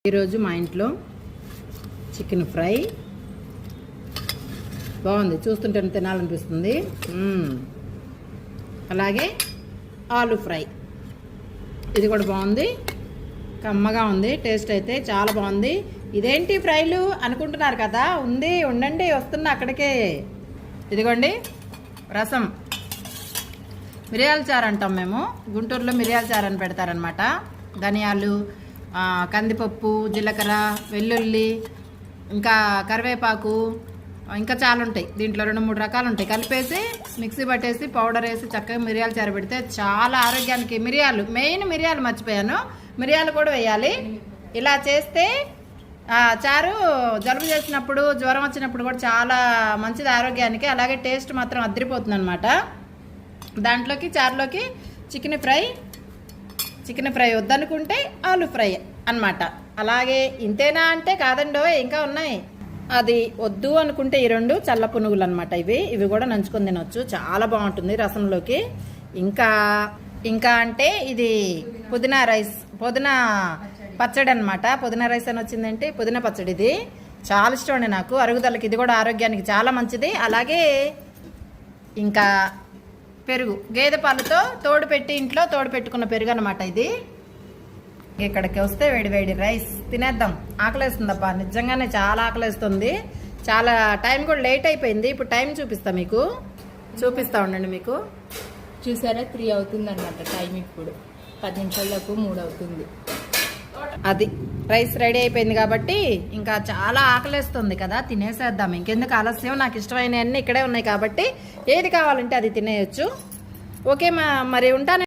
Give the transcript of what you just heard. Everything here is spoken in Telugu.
ఈరోజు మా ఇంట్లో చికెన్ ఫ్రై బాగుంది, చూస్తుంటే తినాలనిపిస్తుంది. అలాగే ఆలు ఫ్రై ఇది కూడా బాగుంది, కమ్మగా ఉంది. టేస్ట్ అయితే చాలా బాగుంది. ఇదేంటి ఫ్రైలు అనుకుంటున్నారు కదా, ఉండండి వస్తున్నా అక్కడికే. ఇదిగోండి రసం, మిరియాల చారు అంటాం మేము, గుంటూరులో మిరియాల చారు అని పెడతారనమాట. ధనియాలు, కందిపప్పు, జీలకర్ర, వెల్లుల్లి, ఇంకా కరివేపాకు, ఇంకా చాలా ఉంటాయి దీంట్లో, 2-3 రకాలు ఉంటాయి. కలిపేసి మిక్సీ పట్టేసి పౌడర్ వేసి చక్కగా మిరియాల చారు పెడితే చాలా ఆరోగ్యానికి. మిరియాలు మెయిన్, మిరియాలు మర్చిపోయాను, మిరియాలు కూడా వేయాలి. ఇలా చేస్తే చారు జలుబు చేసినప్పుడు, జ్వరం వచ్చినప్పుడు కూడా చాలా మంచిది ఆరోగ్యానికి. అలాగే టేస్ట్ మాత్రం అదిరిపోతుంది అనమాట. దాంట్లోకి చారులోకి చికెన్ ఫ్రై వద్దనుకుంటే ఆలు ఫ్రై అన్నమాట. అలాగే ఇంతేనా అంటే కాదండో, ఇంకా ఉన్నాయి. అది వద్దు అనుకుంటే ఈ 2 చల్ల పునుగులు అనమాట. ఇవి కూడా నంచుకొని తినొచ్చు, చాలా బాగుంటుంది రసంలోకి. ఇంకా అంటే ఇది పుదీనా పచ్చడి అనమాట. పుదీనా రైస్ అని వచ్చిందంటే పుదీనా పచ్చడి. ఇది చాలా ఇష్టం అండి నాకు, అరుగుదలకి. ఇది కూడా ఆరోగ్యానికి చాలా మంచిది. అలాగే ఇంకా పెరుగు, గేదె పాలతో ఇంట్లో తోడు పెట్టుకున్న పెరుగు అనమాట ఇది. ఇక్కడికి వస్తే వేడి రైస్ తినేద్దాం. ఆకలేస్తుందబ్బా, నిజంగానే చాలా ఆకలేస్తుంది. చాలా టైం కూడా లేట్ అయిపోయింది. ఇప్పుడు టైం చూపిస్తా ఉండండి మీకు. చూసారా, 3 అవుతుంది అనమాట టైం. ఇప్పుడు 10 నిమిషాలకు 3 అవుతుంది. అది రైస్ రెడీ అయిపోయింది కాబట్టి ఇంకా చాలా ఆకలేస్తుంది కదా, తినేసేద్దాం. ఇంకెందుకు ఆలస్యం, నాకు ఇష్టమైనవన్నీ ఇక్కడే ఉన్నాయి కాబట్టి ఏది కావాలంటే అది తినేయచ్చు. ఓకే మరి ఉంటాను.